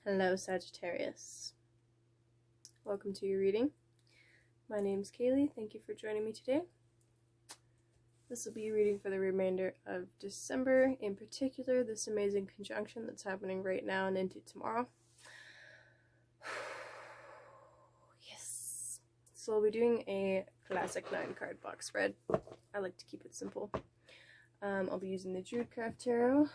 Hello, Sagittarius. Welcome to your reading. My name's Kayleigh. Thank you for joining me today. This will be a reading for the remainder of December, in particular this amazing conjunction that's happening right now and into tomorrow. Yes. So I'll be doing a classic 9-card box spread. I like to keep it simple. I'll be using the Judecraft Tarot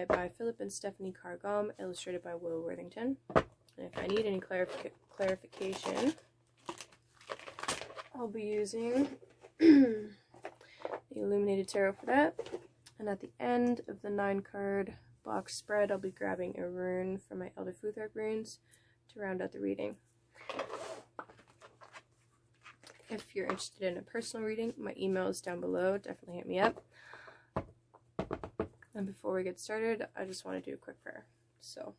by Philip and Stephanie Cargom, illustrated by Will Worthington. And if I need any clarification, I'll be using the Illuminated Tarot for that. And at the end of the 9-card box spread, I'll be grabbing a rune from my Elder Futhark runes to round out the reading. If you're interested in a personal reading, my email is down below. Definitely hit me up. And before we get started, I just want to do a quick prayer. So,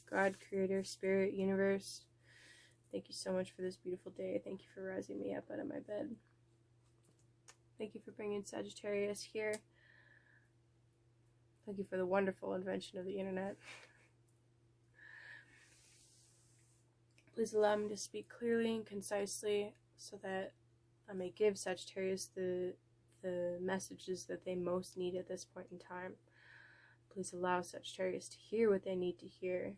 God, Creator, Spirit, Universe, thank you so much for this beautiful day. Thank you for rising me up out of my bed. Thank you for bringing Sagittarius here. Thank you for the wonderful invention of the internet. Please allow me to speak clearly and concisely so that I may give Sagittarius the messages that they most need at this point in time. Please allow Sagittarius to hear what they need to hear.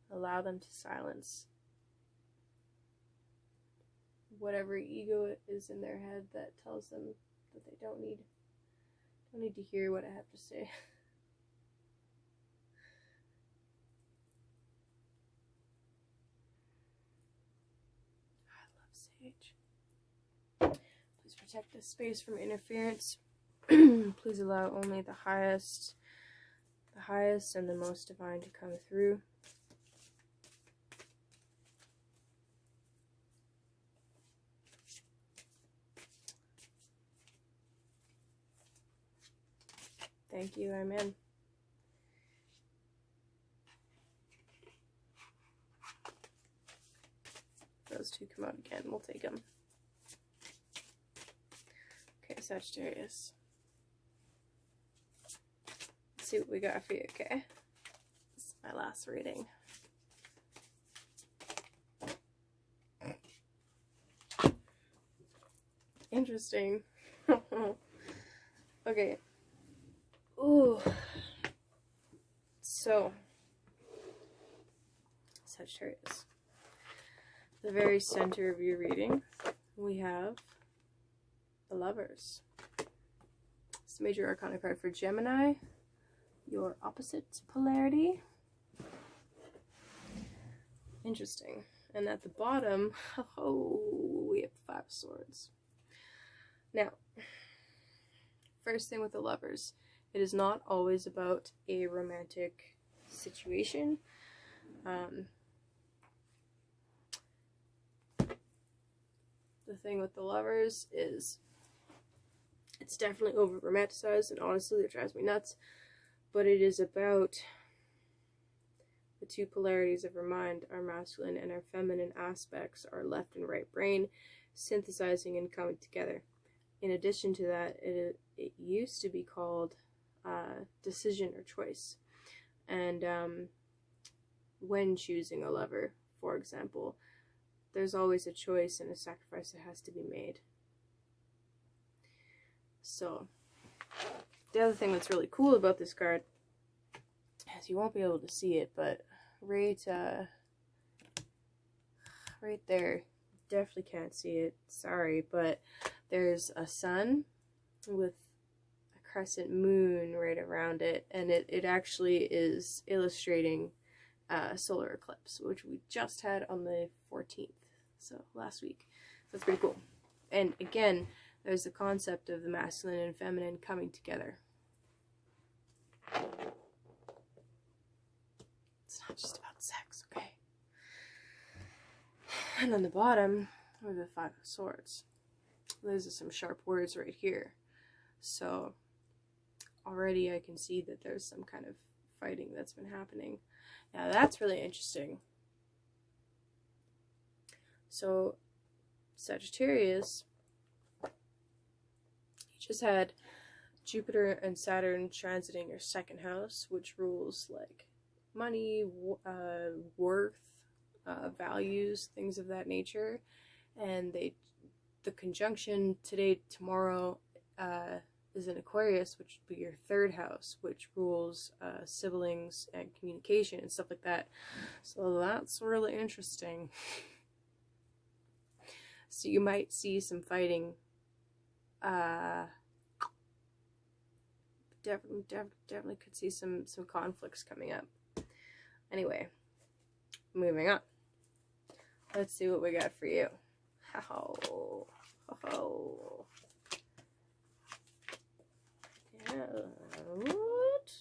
Allow them to silence whatever ego is in their head that tells them that they don't need to hear what I have to say. Please protect this space from interference. Please allow only the highest and the most divine to come through. Thank you, amen. Those two come out again, we'll take them. Okay, Sagittarius. Let's see what we got for you, okay? This is my last reading. Interesting. Okay. Ooh. So, Sagittarius. The very center of your reading, we have the Lovers. It's the major arcana card for Gemini, your opposite polarity. Interesting. And at the bottom, oh, we have the 5 of Swords. Now, first thing with the Lovers, it is not always about a romantic situation. The thing with the Lovers is it's definitely over romanticized, and honestly it drives me nuts, but it is about the two polarities of our mind, our masculine and our feminine aspects, our left and right brain synthesizing and coming together. In addition to that, it used to be called decision or choice, and when choosing a lover, for example, there's always a choice and a sacrifice that has to be made. So, the other thing that's really cool about this card is you won't be able to see it, but right there, definitely can't see it, sorry, but there's a sun with a crescent moon right around it, and it actually is illustrating solar eclipse, which we just had on the 14th, so last week. So that's pretty cool. And again, there's the concept of the masculine and feminine coming together. It's not just about sex, okay? And on the bottom are the 5 of Swords. Those are some sharp words right here. So already I can see that there's some kind of fighting that's been happening. Now that's really interesting. So Sagittarius, you just had Jupiter and Saturn transiting your second house, which rules like money, worth, values, things of that nature. And the conjunction today, tomorrow, is in Aquarius, which would be your third house, which rules siblings and communication and stuff like that. So that's really interesting. So you might see some fighting. Definitely could see some conflicts coming up. Anyway, moving on. Let's see what we got for you. Oh. Yeah. What?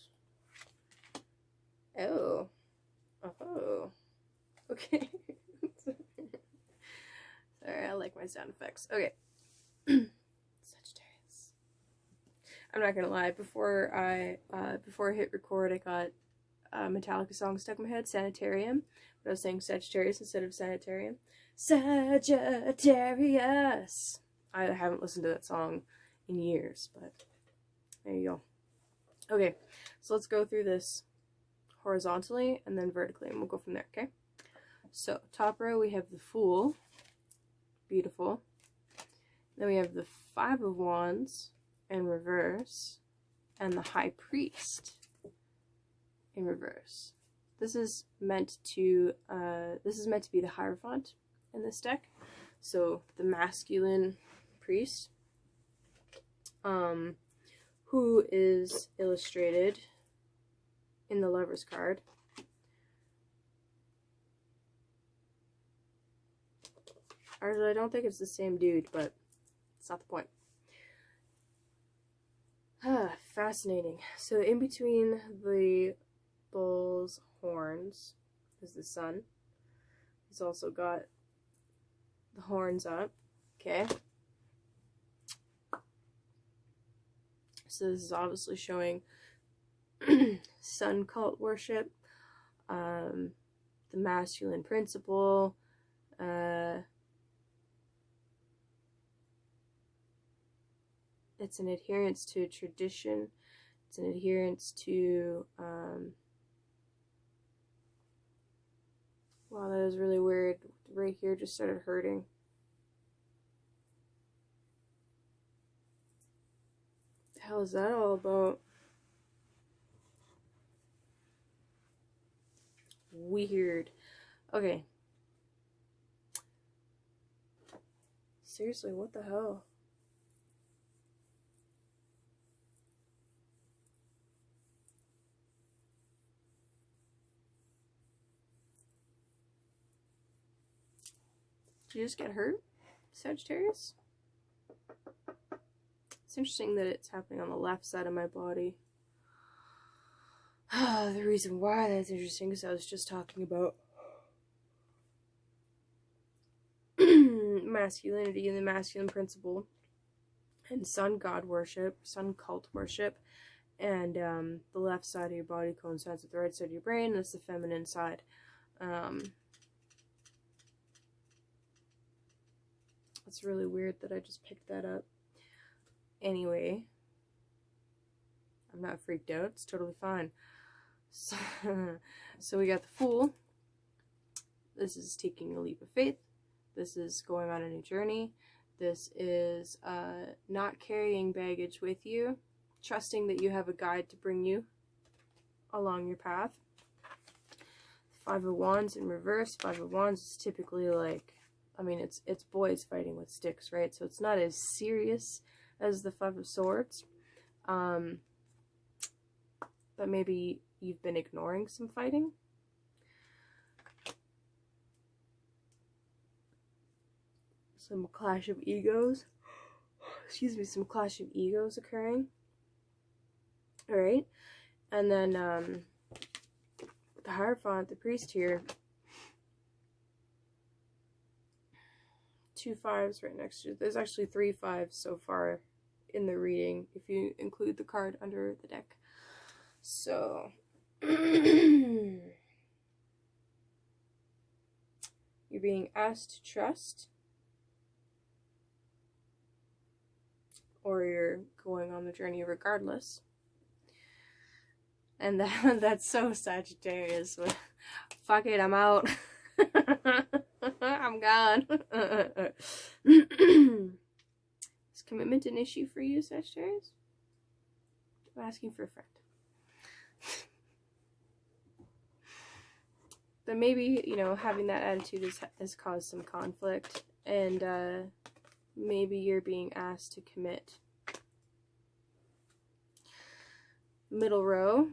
Oh. Okay. Sorry, I like my sound effects. Okay. Sagittarius. I'm not gonna lie. Before I hit record, I got a Metallica song stuck in my head, Sanitarium. But I was saying Sagittarius instead of Sanitarium. Sagittarius. I haven't listened to that song in years, but there you go. Okay, so let's go through this horizontally and then vertically, and we'll go from there, okay? So, top row, we have the Fool. Beautiful. Then we have the Five of Wands in reverse, and the High Priest in reverse. This is meant to be the Hierophant in this deck. So the masculine priest, who is illustrated in the Lover's card. Actually, I don't think it's the same dude, but it's not the point. Fascinating. So in between the bull's horns is the sun. He's also got the horns up. Okay. So this is obviously showing sun cult worship, the masculine principle, it's an adherence to tradition, it's an adherence to, wow, that is really weird. Right here just started hurting. The hell is that all about? Weird. Okay. Seriously, what the hell? Did you just get hurt, Sagittarius? It's interesting that it's happening on the left side of my body. The reason why that's interesting is I was just talking about masculinity and the masculine principle, and sun god worship, sun cult worship, and the left side of your body coincides with the right side of your brain. That's the feminine side. It's really weird that I just picked that up. Anyway, I'm not freaked out. It's totally fine. So we got the Fool. This is taking a leap of faith. This is going on a new journey. This is not carrying baggage with you, trusting that you have a guide to bring you along your path. Five of Wands in reverse. Five of Wands is typically like, I mean, it's boys fighting with sticks, right? So it's not as serious as the Five of Swords. But maybe you've been ignoring some fighting. Some clash of egos. Excuse me, some clash of egos occurring. Alright. And then the Hierophant, the priest here. 2 5s right next to it. There's actually 3 5s so far in the reading, if you include the card under the deck. So, you're You're being asked to trust, or you're going on the journey regardless. And that's so Sagittarius. Fuck it, I'm out. I'm gone. Is commitment an issue for you, Sagittarius? I'm asking for a friend. But maybe, you know, having that attitude has caused some conflict, and maybe you're being asked to commit. Middle row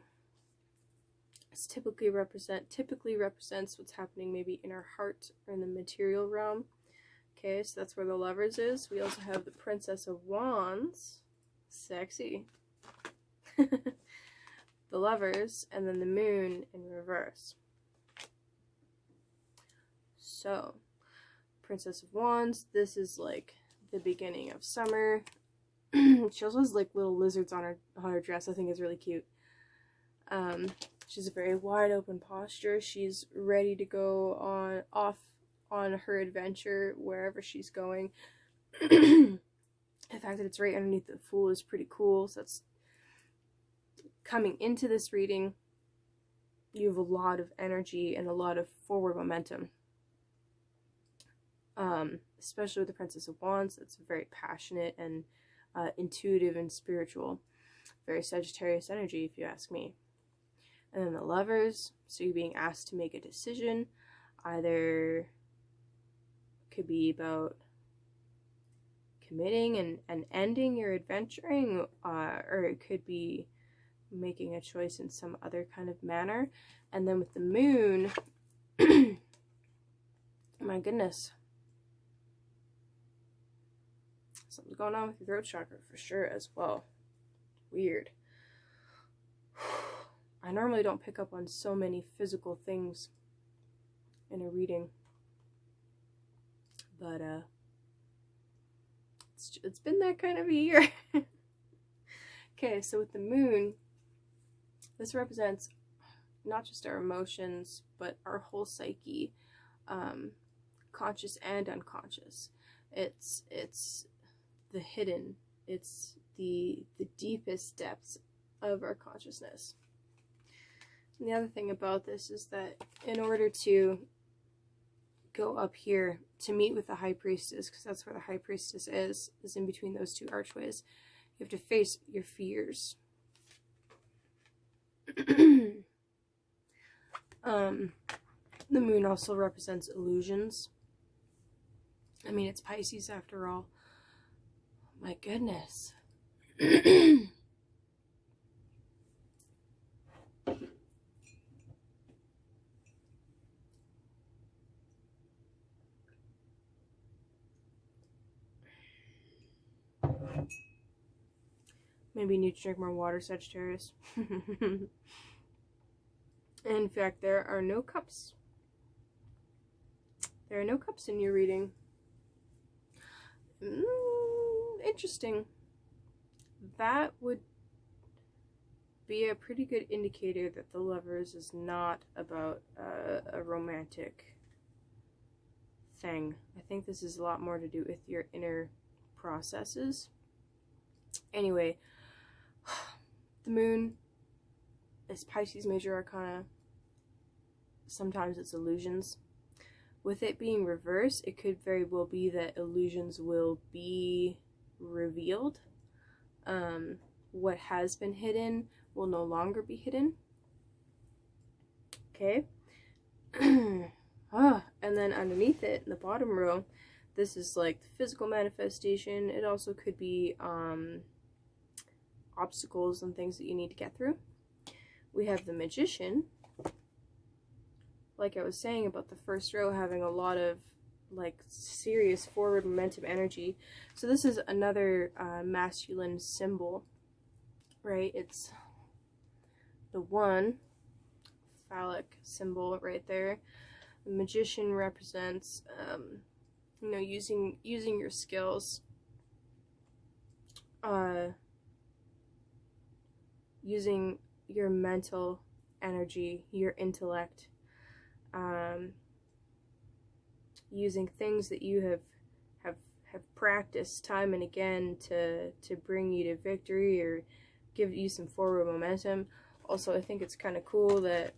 is typically represents what's happening maybe in our heart or in the material realm. Okay, so that's where the Lovers is. We also have the Princess of Wands. Sexy. The Lovers, and then the Moon in reverse. So, Princess of Wands, this is like the beginning of summer. She also has like little lizards on her dress. I think is really cute. She's a very wide open posture. She's ready to go off on her adventure wherever she's going. The fact that it's right underneath the Fool is pretty cool. So that's coming into this reading. You have a lot of energy and a lot of forward momentum. Especially with the Princess of Wands, that's very passionate and intuitive and spiritual. Very Sagittarius energy, if you ask me. And then the Lovers, so you're being asked to make a decision. Either could be about committing and ending your adventuring, or it could be making a choice in some other kind of manner. And then with the Moon, my goodness, something's going on with your throat chakra for sure as well. Weird. I normally don't pick up on so many physical things in a reading, but it's been that kind of a year. Okay, so with the Moon, this represents not just our emotions, but our whole psyche, conscious and unconscious. It's the hidden, it's the deepest depths of our consciousness. And the other thing about this is that in order to go up here to meet with the High Priestess, because that's where the High Priestess is in between those two archways, you have to face your fears. The Moon also represents illusions. I mean, it's Pisces after all. My goodness. Maybe you need to drink more water, Sagittarius. In fact, there are no cups. There are no cups in your reading. Interesting. That would be a pretty good indicator that the Lovers is not about a romantic thing. I think this is a lot more to do with your inner processes. Anyway, the Moon is Pisces Major Arcana. Sometimes it's illusions. With it being reversed, it could very well be that illusions will be revealed. What has been hidden will no longer be hidden. Okay. And then underneath it, in the bottom row, this is like the physical manifestation. It also could be obstacles and things that you need to get through. We have the Magician. Like I was saying about the first row having a lot of like serious forward momentum energy. So this is another masculine symbol, right? It's the one phallic symbol right there. The Magician represents you know, using your skills, using your mental energy, your intellect, using things that you have practiced time and again to bring you to victory or give you some forward momentum. Also, I think it's kind of cool that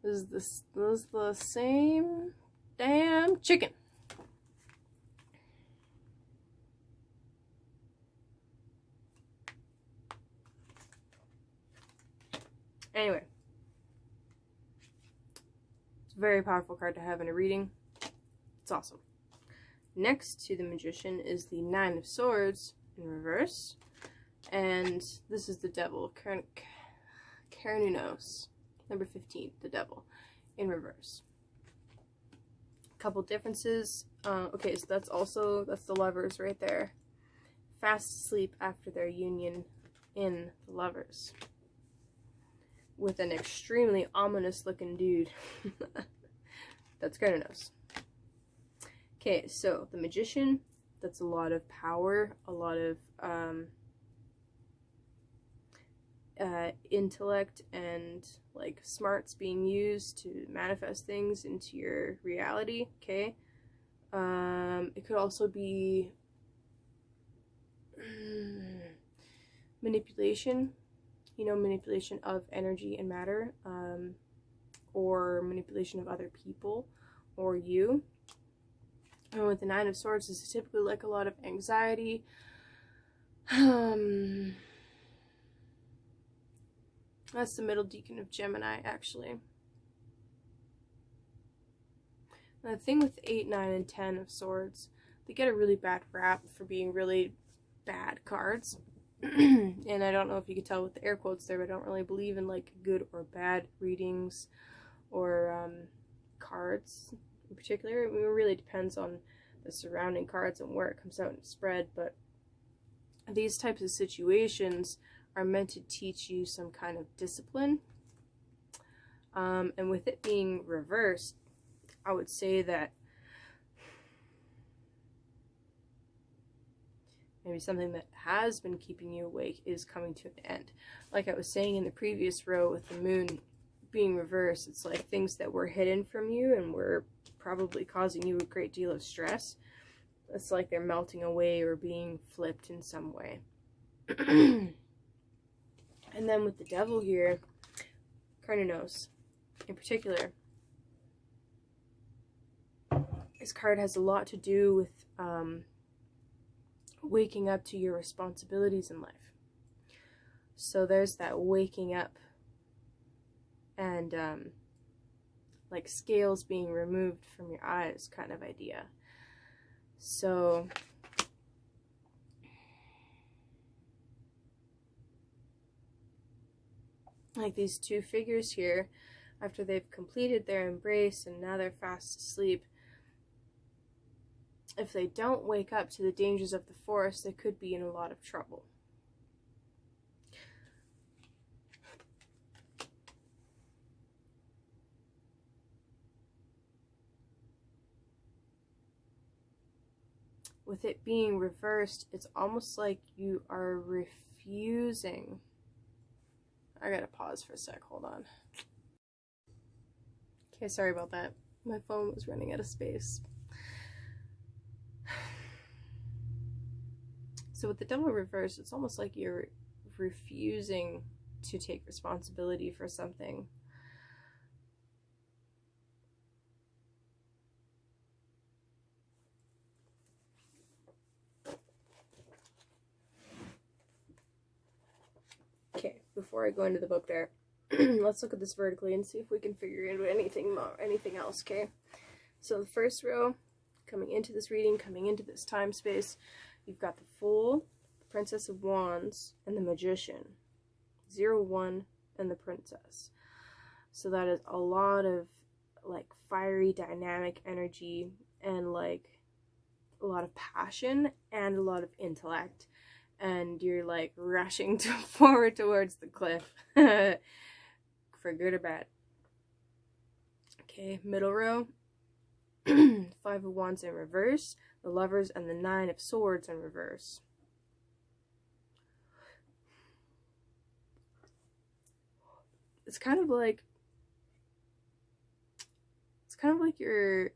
this is the same damn chicken. Anyway, it's a very powerful card to have in a reading. It's awesome. Next to the Magician is the Nine of Swords in reverse. And this is the Devil, Karanunos, number 15, the Devil, in reverse. A couple differences. Okay, so that's the Lovers right there. Fast asleep after their union in the Lovers. With an extremely ominous looking dude. That's Karanunos. Okay, so the Magician, that's a lot of power, a lot of intellect and like smarts being used to manifest things into your reality. Okay, it could also be manipulation, manipulation of energy and matter, or manipulation of other people or you. And with the Nine of Swords, this is typically like a lot of anxiety. That's the Middle Deacon of Gemini, actually. And the thing with 8, 9, and 10 of Swords, they get a really bad rap for being really bad cards. And I don't know if you could tell with the air quotes there, but I don't really believe in like good or bad readings or cards in particular. I mean, it really depends on the surrounding cards and where it comes out in the spread, but these types of situations are meant to teach you some kind of discipline. And with it being reversed, I would say that maybe something that has been keeping you awake is coming to an end. Like I was saying in the previous row with the Moon being reversed, it's like things that were hidden from you and were probably causing you a great deal of stress. It's like they're melting away or being flipped in some way. And then with the Devil here, Karanunos in particular, this card has a lot to do with waking up to your responsibilities in life. So there's that waking up and like scales being removed from your eyes kind of idea. So like these two figures here, after they've completed their embrace and now they're fast asleep, if they don't wake up to the dangers of the forest, they could be in a lot of trouble. With it being reversed, it's almost like you are refusing. I gotta pause for a sec, hold on. Okay, sorry about that. My phone was running out of space. So with the Devil reversed, it's almost like you're refusing to take responsibility for something. Okay, before I go into the book there, let's look at this vertically and see if we can figure out anything else, okay? So the first row, coming into this reading, coming into this time space, you've got the Fool, the Princess of Wands, and the Magician. 0, 1, and the Princess. So that is a lot of like fiery, dynamic energy and like a lot of passion and a lot of intellect. And you're like rushing forward towards the cliff. For good or bad. Okay, middle row. 5 of Wands in reverse, the Lovers, and the 9 of Swords in reverse. It's kind of like it's kind of like you're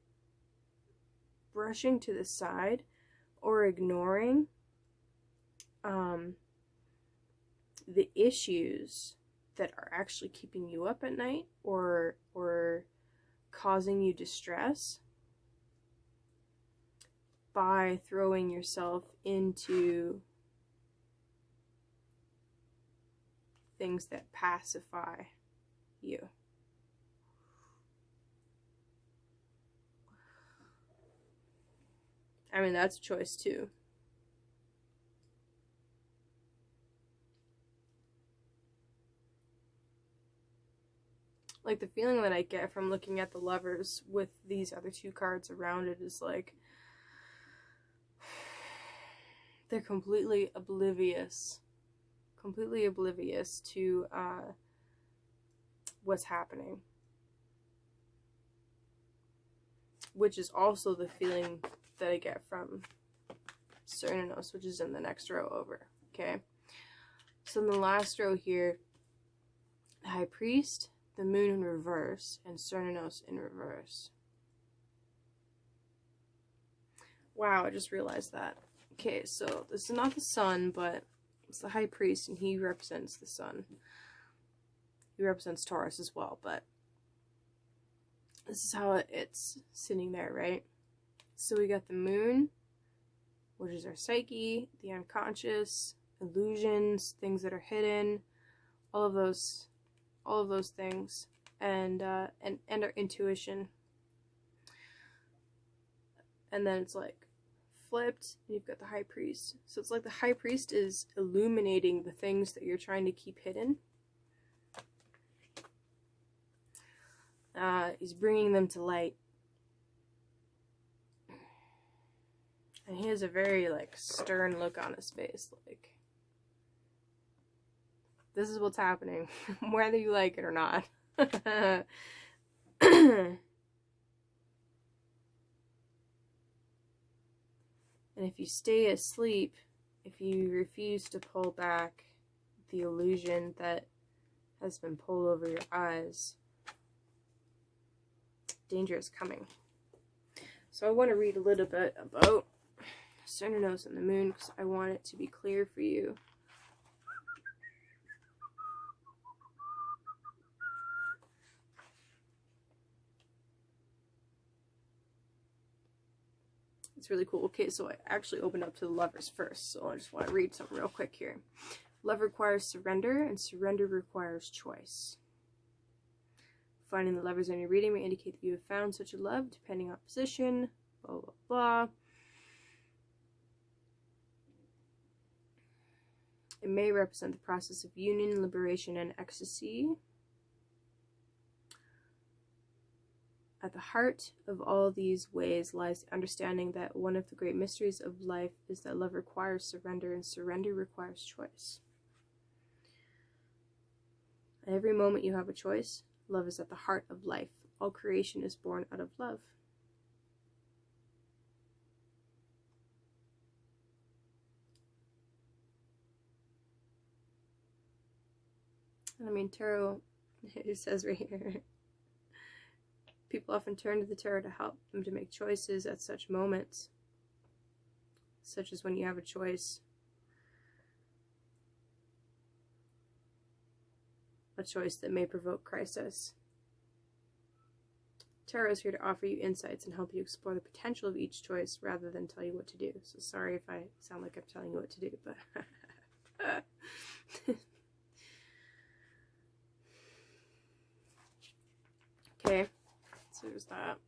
brushing to the side or ignoring the issues that are actually keeping you up at night or causing you distress by throwing yourself into things that pacify you. I mean, that's a choice too. Like, the feeling that I get from looking at the Lovers with these other two cards around it is like they're completely oblivious to what's happening, which is also the feeling that I get from Cernunnos, which is in the next row over. Okay, so in the last row here, the High Priest, the Moon in reverse, and Cernunnos in reverse. Wow, I just realized that. Okay, so this is not the Sun, but it's the High Priest, and he represents the Sun. He represents Taurus as well, but this is how it's sitting there, right? So we got the Moon, which is our psyche, the unconscious, illusions, things that are hidden, all of those things, and our intuition. And then it's like flipped, and you've got the High Priest. So it's like the High Priest is illuminating the things that you're trying to keep hidden. He's bringing them to light. And he has a very, like, stern look on his face. Like, this is what's happening, whether you like it or not. And if you stay asleep, if you refuse to pull back the illusion that has been pulled over your eyes, danger is coming. So I want to read a little bit about Cernunnos and the Moon because I want it to be clear for you. It's really cool. Okay, so I actually opened up to the Lovers first, so I just want to read something real quick here. Love requires surrender, and surrender requires choice. Finding the Lovers in your reading may indicate that you have found such a love, depending on position, blah, blah, blah. It may represent the process of union, liberation, and ecstasy. At the heart of all these ways lies the understanding that one of the great mysteries of life is that love requires surrender, and surrender requires choice. At every moment you have a choice. Love is at the heart of life. All creation is born out of love. And I mean, tarot, it says right here, people often turn to the tarot to help them to make choices at such moments, such as when you have a choice that may provoke crisis. Tarot is here to offer you insights and help you explore the potential of each choice rather than tell you what to do. So sorry if I sound like I'm telling you what to do, but okay, so there's that.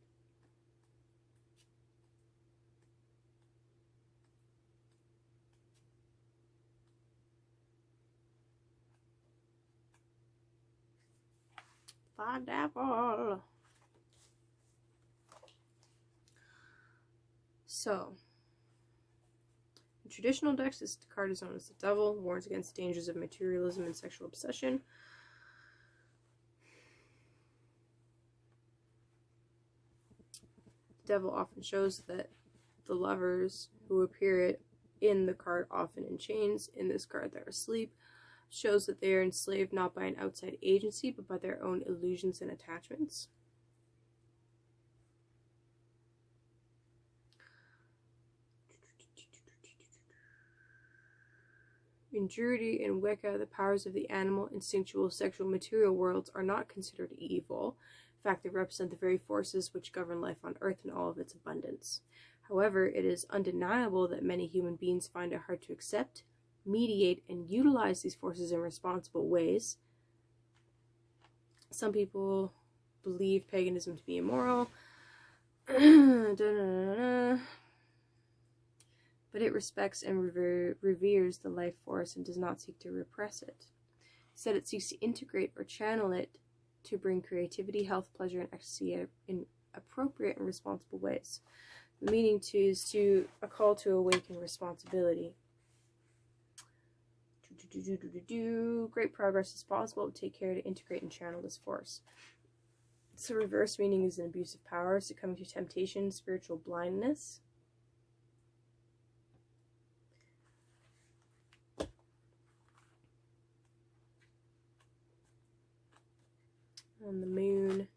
The Devil. So, in traditional decks, this card is known as the Devil, warns against dangers of materialism and sexual obsession. The Devil often shows that the lovers who appear in the card, often in chains, in this card they're asleep, shows that they are enslaved not by an outside agency, but by their own illusions and attachments. In Druidry and Wicca, the powers of the animal, instinctual, sexual, material worlds are not considered evil. In fact, they represent the very forces which govern life on Earth in all of its abundance. However, it is undeniable that many human beings find it hard to accept, mediate, and utilize these forces in responsible ways. Some people believe paganism to be immoral, but it respects and reveres the life force and does not seek to repress it. Instead, it seeks to integrate or channel it to bring creativity, health, pleasure, and ecstasy in appropriate and responsible ways. The meaning is to a call to awaken responsibility. Great progress is possible, but take care to integrate and channel this force. So reverse meaning is an abuse of power, succumbing to temptation, spiritual blindness. On the moon.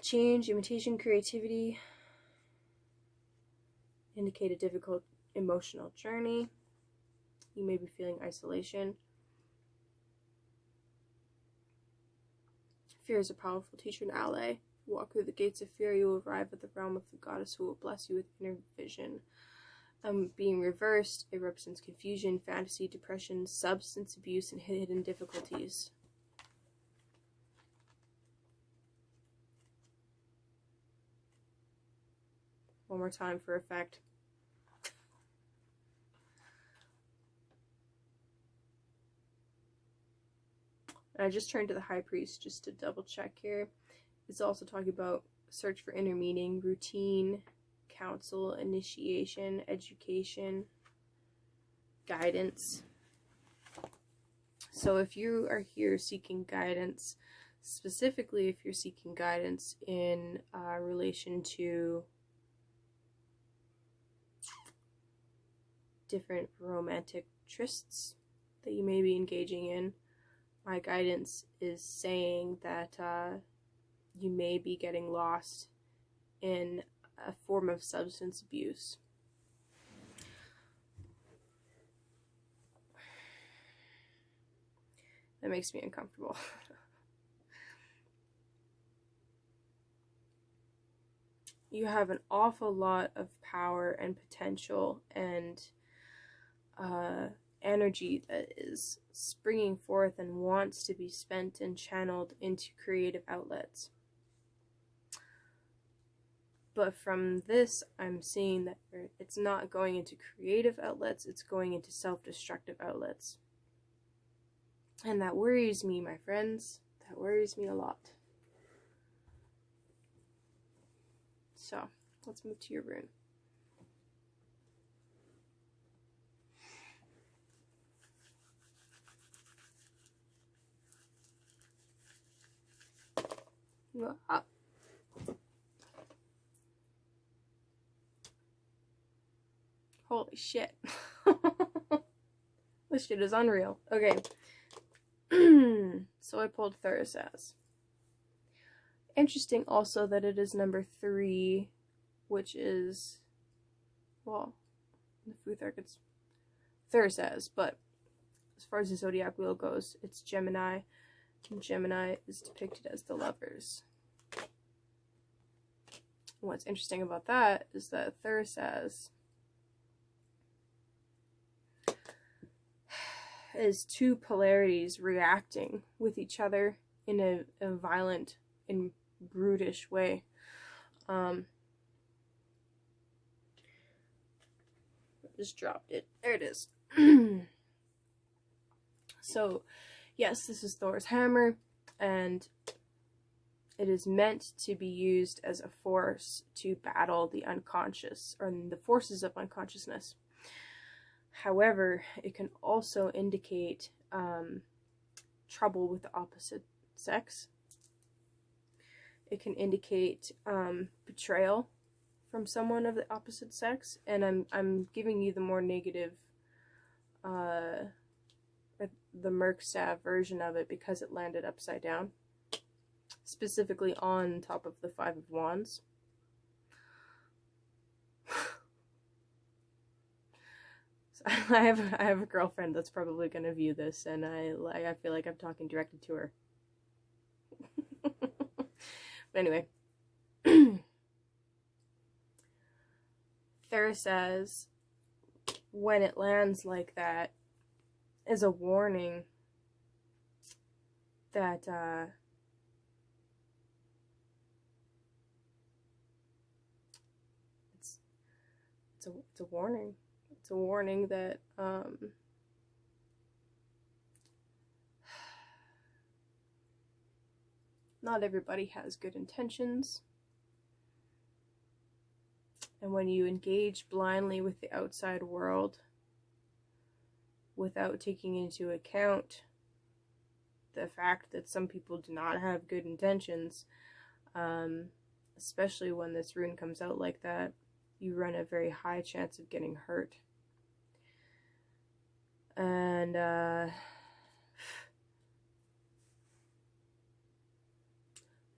Change, imitation, creativity. Indicate a difficult emotional journey. You may be feeling isolation. Fear is a powerful teacher and ally. Walk through the gates of fear, you will arrive at the realm of the goddess who will bless you with inner vision. Being reversed, it represents confusion, fantasy, depression, substance abuse, and hidden difficulties. One more time for effect. And I just turned to the High Priest just to double check here. It's also talking about search for inner meaning, routine, counsel, initiation, education, guidance. So if you are here seeking guidance, specifically if you're seeking guidance in relation to different romantic trysts that you may be engaging in, my guidance is saying that you may be getting lost in a form of substance abuse. That makes me uncomfortable. You have an awful lot of power and potential and energy that is springing forth and wants to be spent and channeled into creative outlets. But from this, I'm seeing that it's not going into creative outlets, it's going into self-destructive outlets. And that worries me, my friends. That worries me a lot. So, let's move to your rune. Ah. Holy shit. This shit is unreal. Okay. So I pulled Thursaz. Interesting also that it is number 3, which is, well, the Food Arc it's Thursaz, but as far as the zodiac wheel goes, it's Gemini, and Gemini is depicted as the lovers. What's interesting about that is that Thursaz is two polarities reacting with each other in a violent and brutish way. Just dropped it. There it is. So, yes, this is Thor's hammer, and it is meant to be used as a force to battle the unconscious, or the forces of unconsciousness. However, it can also indicate trouble with the opposite sex. It can indicate betrayal from someone of the opposite sex, and I'm giving you the more negative, the Merkstav version of it because it landed upside down, specifically on top of the 5 of Wands. I have a girlfriend that's probably gonna view this, and I feel like I'm talking directly to her. But anyway, Thera says when it lands like that is a warning that it's a warning. It's a warning that not everybody has good intentions. And when you engage blindly with the outside world without taking into account the fact that some people do not have good intentions, especially when this rune comes out like that, you run a very high chance of getting hurt. And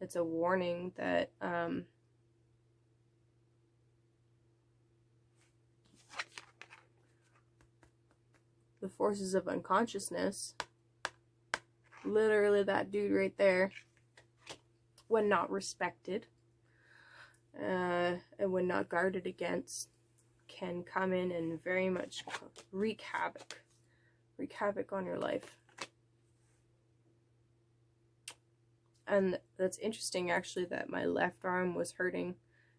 it's a warning that the forces of unconsciousness, literally that dude right there, when not respected and when not guarded against, can come in and very much wreak havoc on your life. And that's interesting, actually, that my left arm was hurting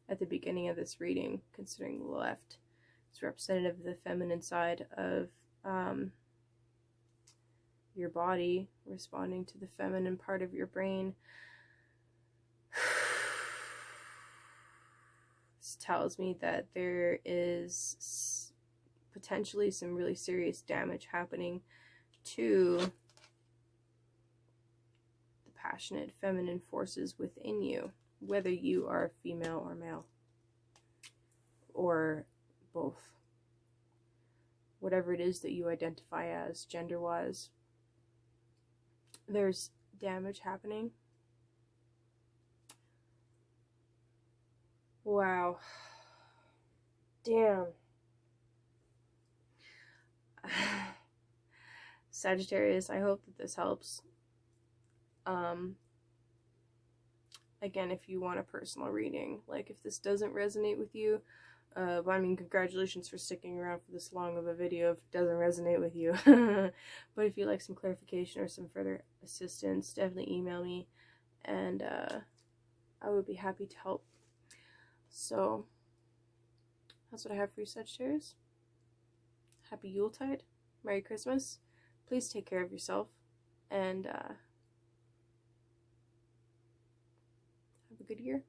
at the beginning of this reading, considering the left is representative of the feminine side of your body, responding to the feminine part of your brain. This tells me that there is potentially some really serious damage happening to the passionate feminine forces within you, whether you are female or male, or both. Whatever it is that you identify as gender-wise, there's damage happening. Wow. Damn. Sagittarius, I hope that this helps. Again, if you want a personal reading, like if this doesn't resonate with you, I mean, congratulations for sticking around for this long of a video if it doesn't resonate with you. But if you like some clarification or some further assistance, definitely email me, and I would be happy to help. So, that's what I have for you, Sagittarius. Happy Yuletide. Merry Christmas. Please take care of yourself, and have a good year.